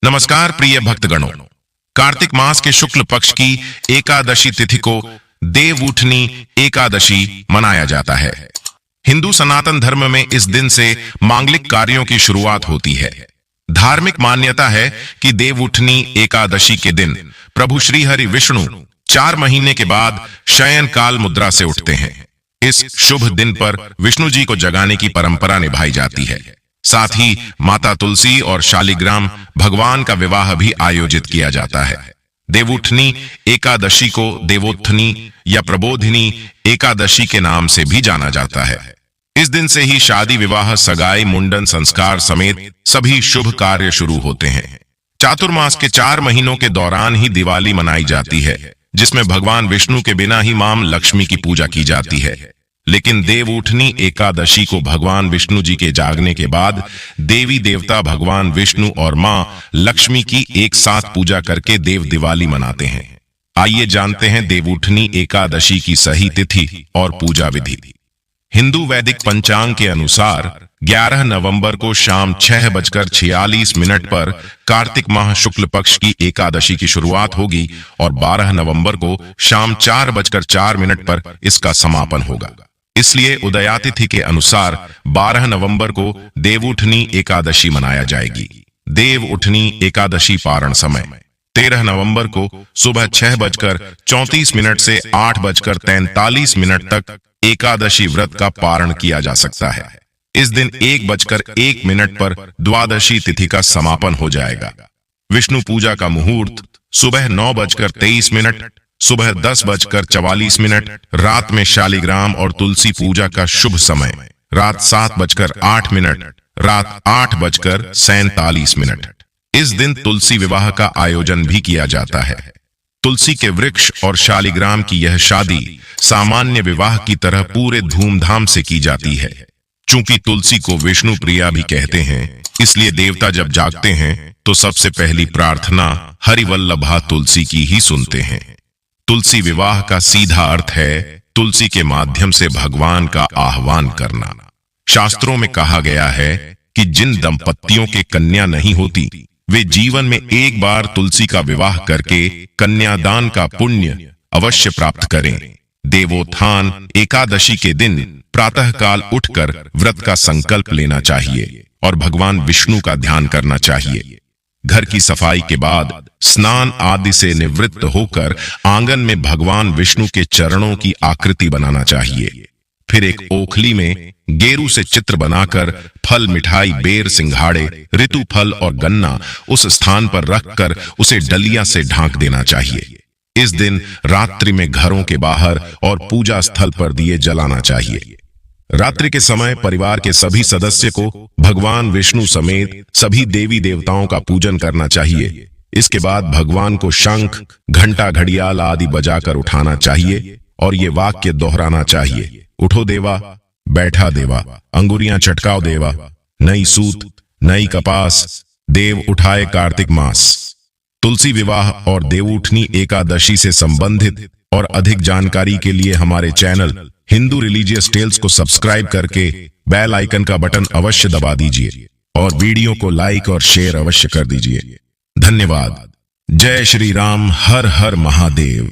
नमस्कार प्रिय भक्तगणों। कार्तिक मास के शुक्ल पक्ष की एकादशी तिथि को देवउठनी एकादशी मनाया जाता है। हिंदू सनातन धर्म में इस दिन से मांगलिक कार्यों की शुरुआत होती है। धार्मिक मान्यता है कि देवउठनी एकादशी के दिन प्रभु श्री हरि विष्णु 4 महीने के बाद शयन काल मुद्रा से उठते हैं। इस शुभ दिन पर विष्णु जी को जगाने की परंपरा निभाई जाती है। साथ ही माता तुलसी और शालिग्राम भगवान का विवाह भी आयोजित किया जाता है। देवउठनी एकादशी को देवोत्थनी या प्रबोधिनी एकादशी के नाम से भी जाना जाता है। इस दिन से ही शादी विवाह सगाई मुंडन संस्कार समेत सभी शुभ कार्य शुरू होते हैं। चातुर्मास के 4 महीनों के दौरान ही दिवाली मनाई जाती है, जिसमें भगवान विष्णु के बिना ही मां लक्ष्मी की पूजा की जाती है। लेकिन देवउठनी एकादशी को भगवान विष्णु जी के जागने के बाद देवी देवता भगवान विष्णु और मां लक्ष्मी की एक साथ पूजा करके देव दिवाली मनाते हैं। आइए जानते हैं देवउठनी एकादशी की सही तिथि और पूजा विधि। हिंदू वैदिक पंचांग के अनुसार 11 नवंबर को शाम 6:46 पर कार्तिक माह शुक्ल पक्ष की एकादशी की शुरुआत होगी और 12 नवंबर को शाम 4:04 पर इसका समापन होगा। इसलिए उदयातिथि के अनुसार 12 नवंबर को देवउठनी एकादशी मनाया जाएगी। देवउठनी एकादशी पारण समय 13 नवंबर को सुबह 6:34 से 8:43 तक एकादशी व्रत का पारण किया जा सकता है। इस दिन 1:01 पर द्वादशी तिथि का समापन हो जाएगा। विष्णु पूजा का मुहूर्त सुबह 9:23, सुबह 10:44, रात में शालिग्राम और तुलसी पूजा का शुभ समय रात 7:08, रात 8:47। इस दिन तुलसी विवाह का आयोजन भी किया जाता है। तुलसी के वृक्ष और शालिग्राम की यह शादी सामान्य विवाह की तरह पूरे धूमधाम से की जाती है। चूंकि तुलसी को विष्णु प्रिया भी कहते हैं, इसलिए देवता जब जागते हैं तो सबसे पहली प्रार्थना हरिवल्लभा तुलसी की ही सुनते हैं। तुलसी विवाह का सीधा अर्थ है तुलसी के माध्यम से भगवान का आह्वान करना। शास्त्रों में कहा गया है कि जिन दंपतियों के कन्या नहीं होती वे जीवन में एक बार तुलसी का विवाह करके कन्यादान का पुण्य अवश्य प्राप्त करें। देवोत्थान एकादशी के दिन प्रातःकाल उठकर व्रत का संकल्प लेना चाहिए और भगवान विष्णु का ध्यान करना चाहिए। घर की सफाई के बाद स्नान आदि से निवृत्त होकर आंगन में भगवान विष्णु के चरणों की आकृति बनाना चाहिए। फिर एक ओखली में गेरू से चित्र बनाकर फल मिठाई बेर सिंघाड़े ऋतु फल और गन्ना उस स्थान पर रखकर उसे डलिया से ढांक देना चाहिए। इस दिन रात्रि में घरों के बाहर और पूजा स्थल पर दिए जलाना चाहिए। रात्रि के समय परिवार के सभी सदस्य को भगवान विष्णु समेत सभी देवी देवताओं का पूजन करना चाहिए। इसके बाद भगवान को शंख घंटा घड़ियाल आदि बजाकर उठाना चाहिए और ये वाक्य दोहराना चाहिए, उठो देवा, बैठा देवा, अंगुरियां चटकाओ देवा, नई सूत नई कपास, देव उठाए कार्तिक मास। तुलसी विवाह और देवउठनी एकादशी से संबंधित और अधिक जानकारी के लिए हमारे चैनल हिंदू रिलीजियस टेल्स को सब्सक्राइब करके बेल आइकन का बटन अवश्य दबा दीजिए और वीडियो को लाइक और शेयर अवश्य कर दीजिए। धन्यवाद। जय श्री राम। हर हर महादेव।